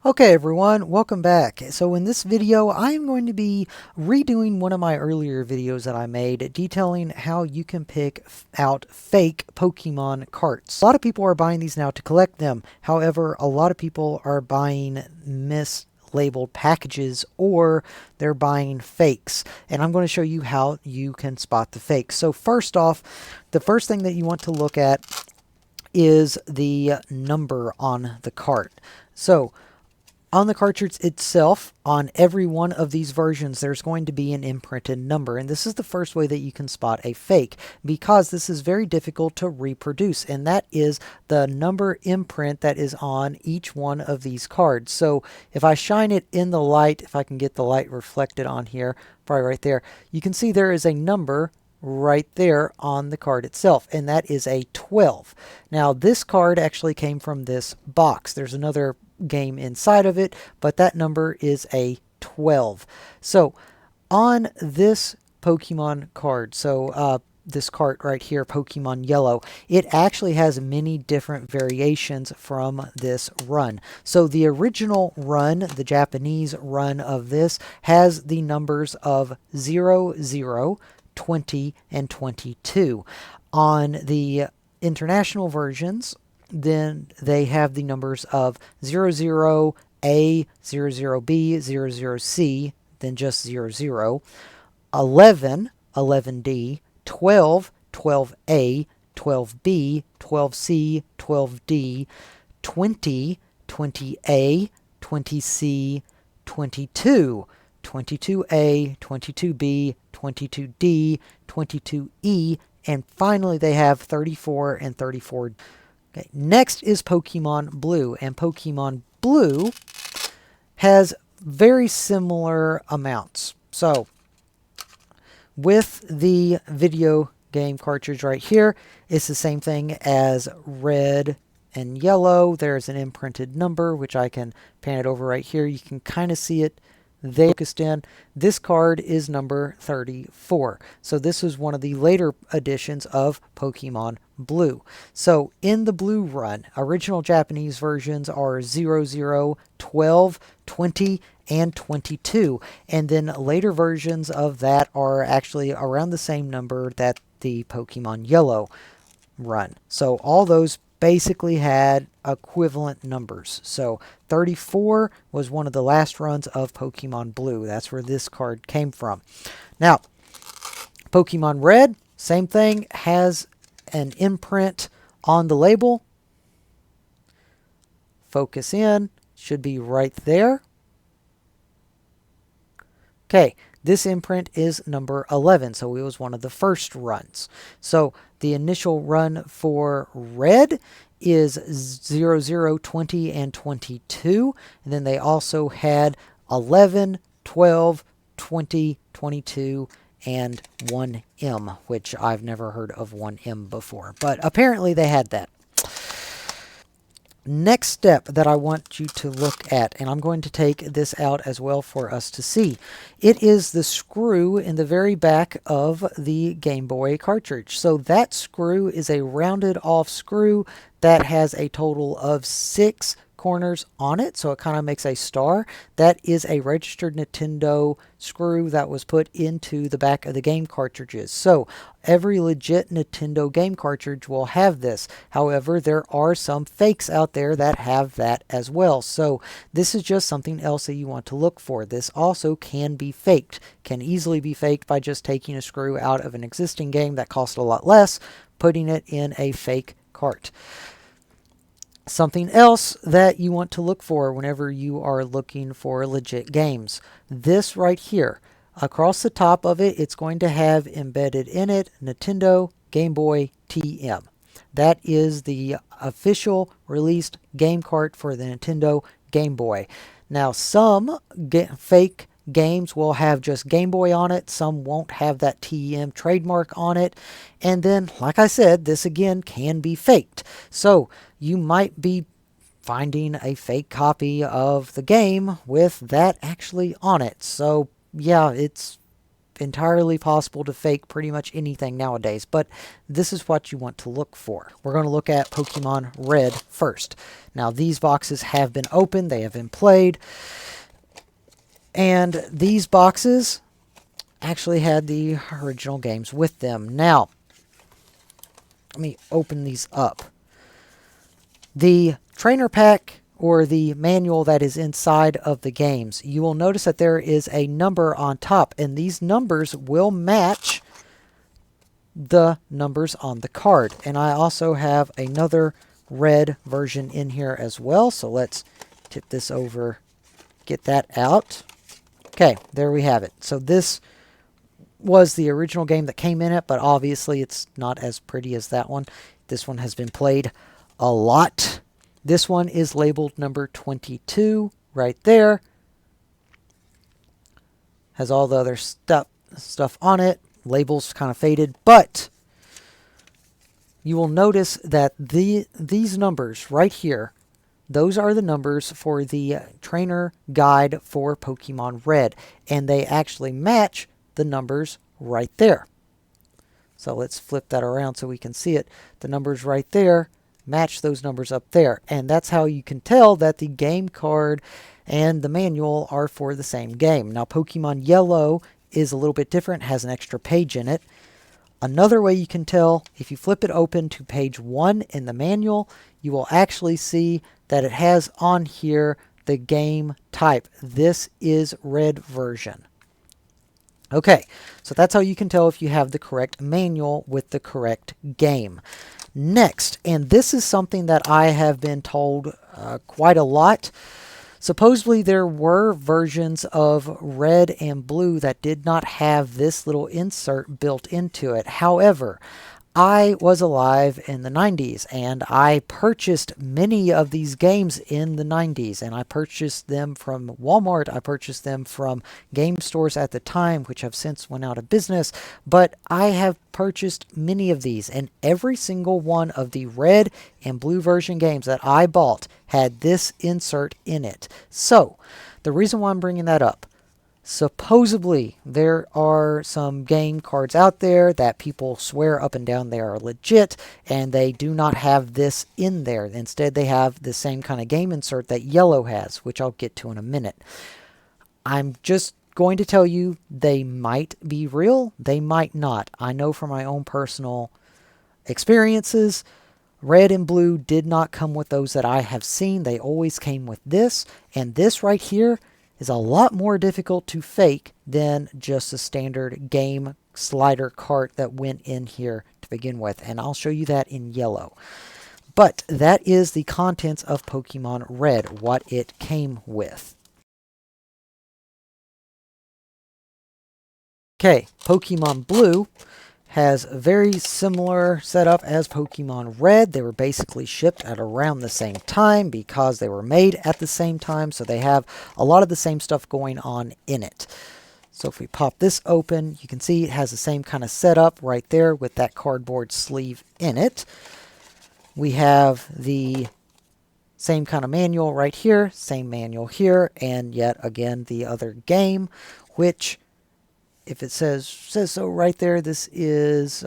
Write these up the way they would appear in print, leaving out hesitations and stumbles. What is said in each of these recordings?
Okay everyone, welcome back. So in this video, I'm going to be redoing one of my earlier videos that I made detailing how you can pick out fake Pokemon carts. A lot of people are buying these now to collect them. However, a lot of people are buying mislabeled packages or they're buying fakes. And I'm going to show you how you can spot the fakes. So first off, the first thing that you want to look at is the number on the cart. So on the cartridge itself, on every one of these versions, there's going to be an imprinted number. And this is the first way that you can spot a fake, because this is very difficult to reproduce. And that is the number imprint that is on each one of these cards. So if I shine it in the light, if I can get the light reflected on here, probably right there, you can see there is a number right there on the card itself, and that is a 12. Now this card actually came from this box. There's another game inside of it, but that number is a 12. So on this Pokemon card, this cart right here, Pokemon Yellow, it actually has many different variations from this run. So the original run, the Japanese run of this, has the numbers of 0, 0, 20, and 22. On the international versions, then they have the numbers of 00A, 00B, 00C, then just 00, 11, 11D, 12, 12A, 12B, 12C, 12D, 20, 20A, 20C, 22, 22A, 22B, 22D, 22E, and finally they have 34 and 34. Okay, next is Pokemon Blue, and Pokemon Blue has very similar amounts. So with the video game cartridge right here, it's the same thing as red and yellow. There's an imprinted number, which I can pan it over right here. You can kind of see it they focused in. This card is number 34. So this is one of the later editions of Pokemon Blue. So in the Blue run, original Japanese versions are 00, 12, 20, and 22. And then later versions of that are actually around the same number that the Pokemon Yellow run. So all those basically had equivalent numbers. So 34 was one of the last runs of Pokemon Blue. That's where this card came from. Now, Pokemon Red, same thing, has an imprint on the label. Focus in, should be right there. Okay, this imprint is number 11, so it was one of the first runs. So the initial run for Red is 00, 20, and 22. And then they also had 11, 12, 20, 22, and 1M, which I've never heard of 1M before. But apparently they had that. Next step that I want you to look at, and I'm going to take this out as well for us to see. It is the screw in the very back of the Game Boy cartridge. So that screw is a rounded off screw that has a total of 6 corners on it, so it kind of makes a star. That is a registered Nintendo screw that was put into the back of the game cartridges. So every legit Nintendo game cartridge will have this. However, there are some fakes out there that have that as well. So this is just something else that you want to look for. This also can be faked. Can easily be faked by just taking a screw out of an existing game that cost a lot less, putting it in a fake cart. Something else that you want to look for whenever you are looking for legit games. This right here, across the top of it, it's going to have embedded in it Nintendo Game Boy TM. That is the official released game cart for the Nintendo Game Boy. Now some fake games will have just Game Boy on it. Some won't have that TM trademark on it. And then, like I said, this again can be faked. So you might be finding a fake copy of the game with that actually on it. So yeah, it's entirely possible to fake pretty much anything nowadays, but this is what you want to look for. We're going to look at Pokemon Red first. Now, these boxes have been opened, they have been played, and these boxes actually had the original games with them. Now, let me open these up. The trainer pack, or the manual that is inside of the games, you will notice that there is a number on top, and these numbers will match the numbers on the card. And I also have another red version in here as well, so let's tip this over, get that out. Okay, there we have it. So this was the original game that came in it, but obviously it's not as pretty as that one. This one has been played a lot. This one is labeled number 22 right there. Has all the other stuff on it. Labels kind of faded, but you will notice that these numbers right here, those are the numbers for the trainer guide for Pokemon Red, and they actually match the numbers right there. So let's flip that around so we can see it. The numbers right there match those numbers up there, and that's how you can tell that the game card and the manual are for the same game. Now, Pokemon Yellow is a little bit different, has an extra page in it. Another way you can tell, if you flip it open to page 1 in the manual, you will actually see that it has on here the game type. This is Red version. Okay, so that's how you can tell if you have the correct manual with the correct game. Next, and this is something that I have been told quite a lot. Supposedly there were versions of Red and Blue that did not have this little insert built into it. However, I was alive in the 90s, and I purchased many of these games in the 90s, and I purchased them from Walmart. I purchased them from game stores at the time, which have since went out of business, but I have purchased many of these, and every single one of the Red and Blue version games that I bought had this insert in it. So, the reason why I'm bringing that up, supposedly, there are some game cards out there that people swear up and down they are legit, and they do not have this in there. Instead, they have the same kind of game insert that Yellow has, which I'll get to in a minute. I'm just going to tell you, they might be real, they might not. I know from my own personal experiences, Red and Blue did not come with those that I have seen. They always came with this, and this right here is a lot more difficult to fake than just a standard game slider cart that went in here to begin with. And I'll show you that in yellow. But that is the contents of Pokemon Red, what it came with. Okay, Pokemon Blue has a very similar setup as Pokemon Red. They were basically shipped at around the same time because they were made at the same time, so they have a lot of the same stuff going on in it. So if we pop this open, you can see it has the same kind of setup right there with that cardboard sleeve in it. We have the same kind of manual right here, same manual here, and yet again the other game, which, if it says so right there, this is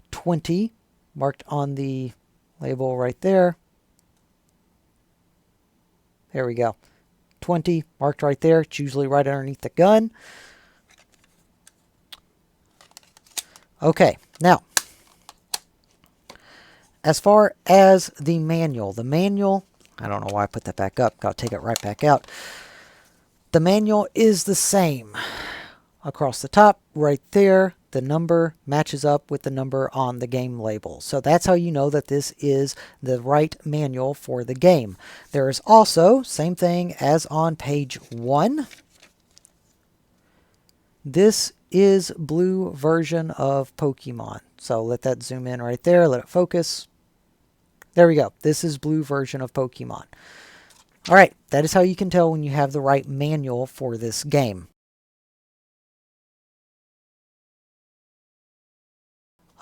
20, marked on the label right there. There we go. 20, marked right there. It's usually right underneath the gun. Okay, now, as far as the manual, I don't know why I put that back up. Got to take it right back out. The manual is the same. Across the top, right there, the number matches up with the number on the game label. So that's how you know that this is the right manual for the game. There is also, same thing as on page 1. This is Blue version of Pokemon. So let that zoom in right there, let it focus. There we go. This is Blue version of Pokemon. Alright, that is how you can tell when you have the right manual for this game.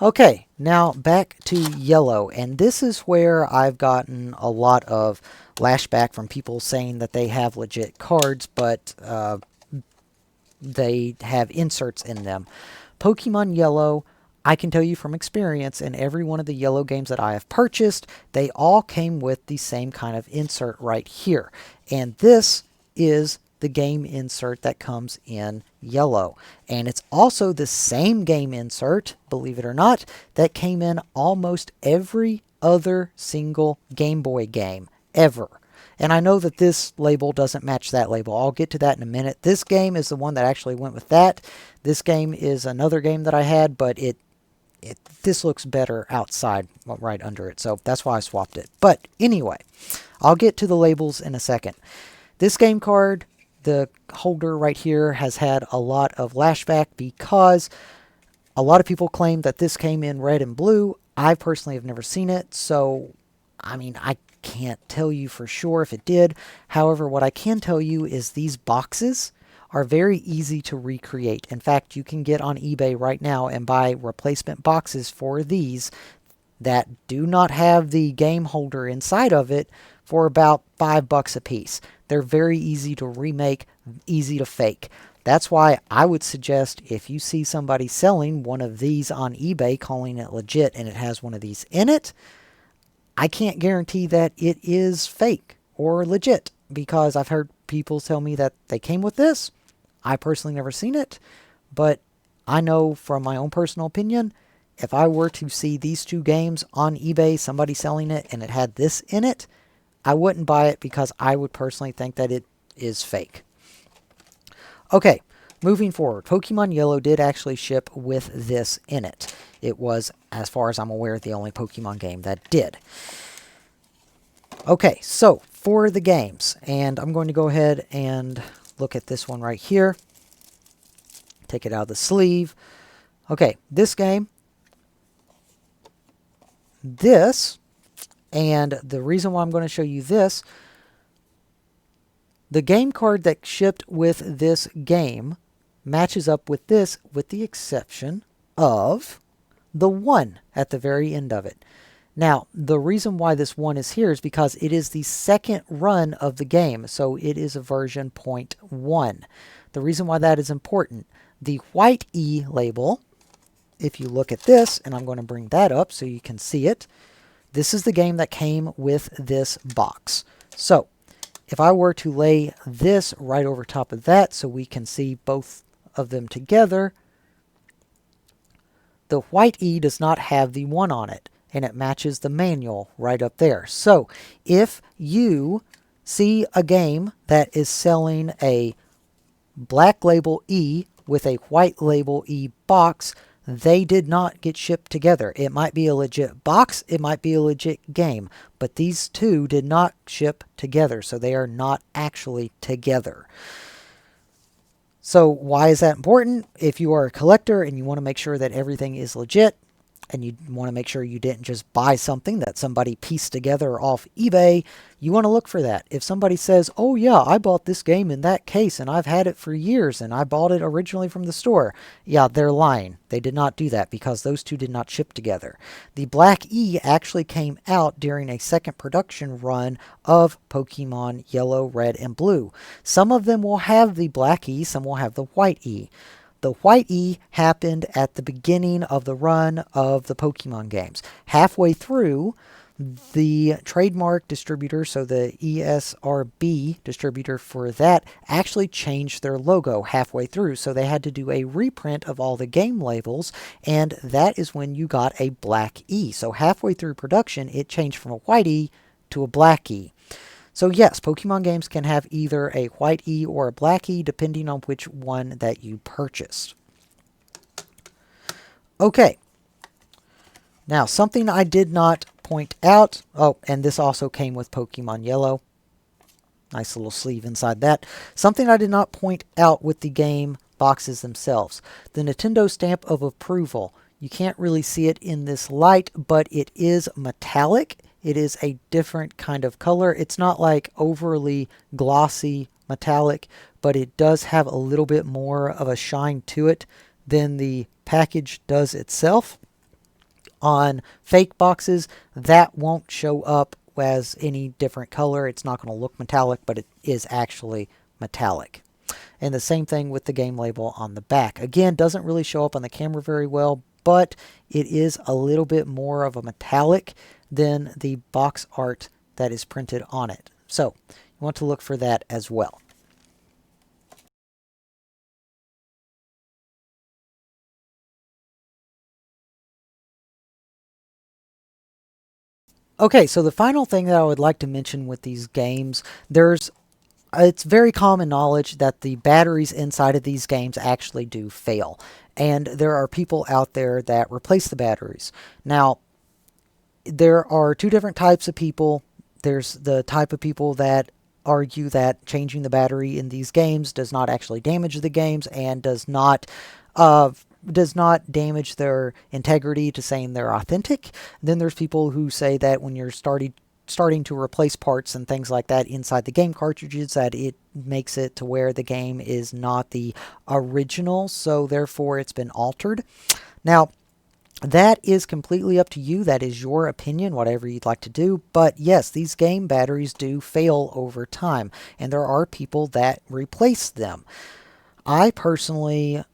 Okay, now back to Yellow, and this is where I've gotten a lot of lashback from people saying that they have legit cards, but they have inserts in them. Pokemon Yellow, I can tell you from experience, in every one of the Yellow games that I have purchased, they all came with the same kind of insert right here. And this is the game insert that comes in Yellow. And it's also the same game insert, believe it or not, that came in almost every other single Game Boy game ever. And I know that this label doesn't match that label. I'll get to that in a minute. This game is the one that actually went with that. This game is another game that I had, but this looks better outside, right under it. So that's why I swapped it. But anyway, I'll get to the labels in a second. This game card, the holder right here, has had a lot of lashback because a lot of people claim that this came in red and blue. I personally have never seen it, so I mean, I can't tell you for sure if it did. However, what I can tell you is these boxes are very easy to recreate. In fact, you can get on eBay right now and buy replacement boxes for these that do not have the game holder inside of it for about $5 a piece. They're very easy to remake, easy to fake. That's why I would suggest if you see somebody selling one of these on eBay calling it legit and it has one of these in it, I can't guarantee that it is fake or legit because I've heard people tell me that they came with this. I personally never seen it, but I know from my own personal opinion, if I were to see these two games on eBay, somebody selling it, and it had this in it, I wouldn't buy it because I would personally think that it is fake. Okay, moving forward, Pokemon Yellow did actually ship with this in it. It was, as far as I'm aware, the only Pokemon game that did. Okay, so for the games, and I'm going to go ahead and look at this one right here. Take it out of the sleeve. Okay, this game, this, and the reason why I'm going to show you this, the game card that shipped with this game matches up with this, with the exception of the 1 at the very end of it. Now, the reason why this 1 is here is because it is the second run of the game, so it is a version 0.1. The reason why that is important, the white E label, if you look at this, and I'm going to bring that up so you can see it, this is the game that came with this box. So, if I were to lay this right over top of that so we can see both of them together, the white E does not have the 1 on it, and it matches the manual right up there. So, if you see a game that is selling a black label E with a white label E box, they did not get shipped together. It might be a legit box, it might be a legit game, but these two did not ship together, so they are not actually together. So why is that important? If you are a collector and you want to make sure that everything is legit, and you want to make sure you didn't just buy something that somebody pieced together off eBay, you want to look for that. If somebody says, oh yeah, I bought this game in that case and I've had it for years and I bought it originally from the store, yeah, they're lying. They did not do that because those two did not ship together. The Black E actually came out during a second production run of Pokemon Yellow, Red, and Blue. Some of them will have the Black E, some will have the White E. The White E happened at the beginning of the run of the Pokemon games. Halfway through, the trademark distributor, so the ESRB distributor for that, actually changed their logo halfway through. So they had to do a reprint of all the game labels, and that is when you got a Black E. So halfway through production, it changed from a White E to a Black E. So yes, Pokemon games can have either a White E or a Black E, depending on which one that you purchased. Okay. Now, something I did not point out. Oh, and this also came with Pokemon Yellow. Nice little sleeve inside that. Something I did not point out with the game boxes themselves. The Nintendo stamp of approval. You can't really see it in this light, but it is metallic. It is a different kind of color. It's not like overly glossy metallic, but it does have a little bit more of a shine to it than the package does itself. On fake boxes, that won't show up as any different color. It's not going to look metallic, but it is actually metallic. And the same thing with the game label on the back. Again, doesn't really show up on the camera very well, but it is a little bit more of a metallic than the box art that is printed on it. So you want to look for that as well. Okay, so the final thing that I would like to mention with these games, it's very common knowledge that the batteries inside of these games actually do fail. And there are people out there that replace the batteries. Now, there are two different types of people. There's the type of people that argue that changing the battery in these games does not actually damage the games and uh, does not damage their integrity to saying they're authentic. Then there's people who say that when you're starting to replace parts and things like that inside the game cartridges, that it makes it to where the game is not the original, so therefore it's been altered. Now, that is completely up to you. That is your opinion, whatever you'd like to do. But yes, these game batteries do fail over time, and there are people that replace them. I personally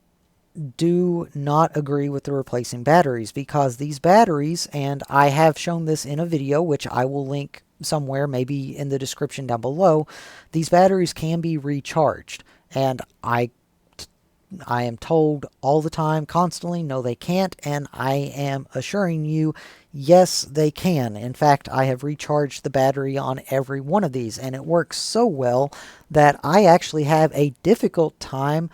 do not agree with the replacing batteries, because these batteries, and I have shown this in a video, which I will link somewhere, maybe in the description down below, these batteries can be recharged. And I am told all the time, constantly, no, they can't. And I am assuring you, yes, they can. In fact, I have recharged the battery on every one of these, and it works so well that I actually have a difficult time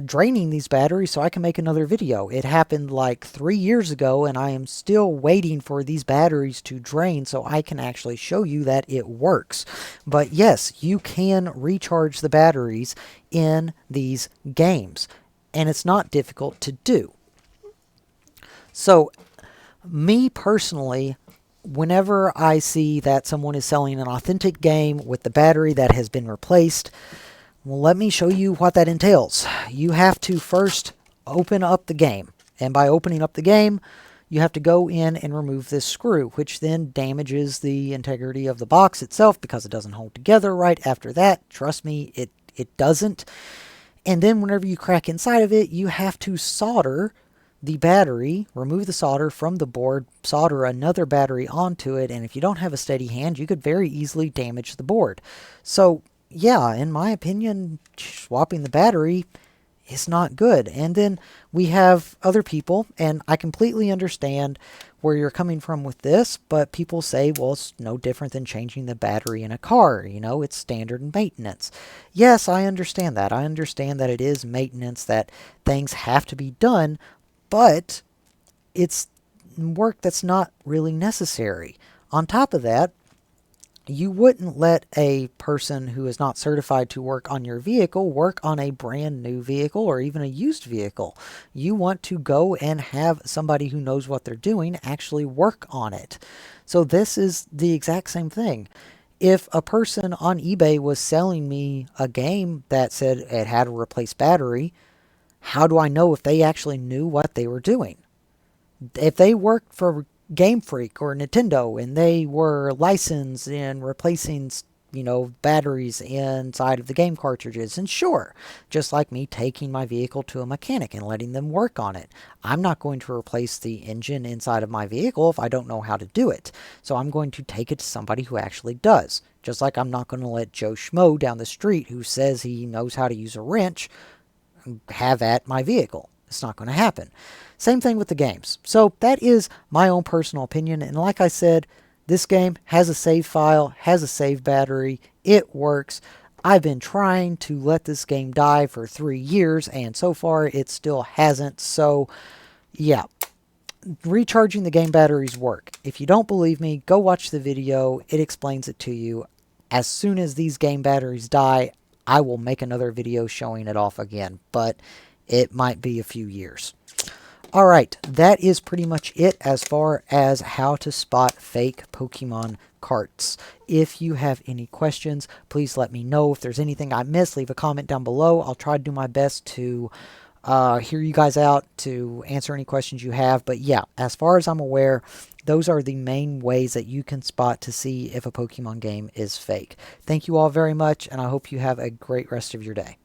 draining these batteries so I can make another video. It happened like 3 years ago, and I am still waiting for these batteries to drain so I can actually show you that it works. But yes, you can recharge the batteries in these games, and it's not difficult to do. So, me personally, whenever I see that someone is selling an authentic game with the battery that has been replaced, well, let me show you what that entails. You have to first open up the game. And by opening up the game, you have to go in and remove this screw, which then damages the integrity of the box itself because it doesn't hold together right after that. Trust me, it doesn't. And then whenever you crack inside of it, you have to solder the battery, remove the solder from the board, solder another battery onto it, and if you don't have a steady hand, you could very easily damage the board. So yeah, in my opinion, swapping the battery is not good. And then we have other people, and I completely understand where you're coming from with this, but people say, well, it's no different than changing the battery in a car. You know, it's standard maintenance. Yes, I understand that. I understand that it is maintenance, that things have to be done, but it's work that's not really necessary. On top of that, you wouldn't let a person who is not certified to work on your vehicle work on a brand new vehicle or even a used vehicle. You want to go and have somebody who knows what they're doing actually work on it. So this is the exact same thing. If a person on eBay was selling me a game that said it had a replaced battery, how do I know if they actually knew what they were doing? If they worked for Game Freak or Nintendo and they were licensed in replacing, batteries inside of the game cartridges, and sure, just like me taking my vehicle to a mechanic and letting them work on it, I'm not going to replace the engine inside of my vehicle if I don't know how to do it. So I'm going to take it to somebody who actually does. Just like I'm not going to let Joe Schmo down the street who says he knows how to use a wrench have at my vehicle. It's not going to happen. Same thing with the games. So that is my own personal opinion. And like I said, this game has a save file, has a save battery. It works. I've been trying to let this game die for 3 years, and so far it still hasn't. So yeah, recharging the game batteries work. If you don't believe me, go watch the video. It explains it to you. As soon as these game batteries die, I will make another video showing it off again, but it might be a few years. All right, that is pretty much it as far as how to spot fake Pokemon carts. If you have any questions, please let me know. If there's anything I missed, leave a comment down below. I'll try to do my best to hear you guys out, to answer any questions you have. But yeah, as far as I'm aware, those are the main ways that you can spot to see if a Pokemon game is fake. Thank you all very much, and I hope you have a great rest of your day.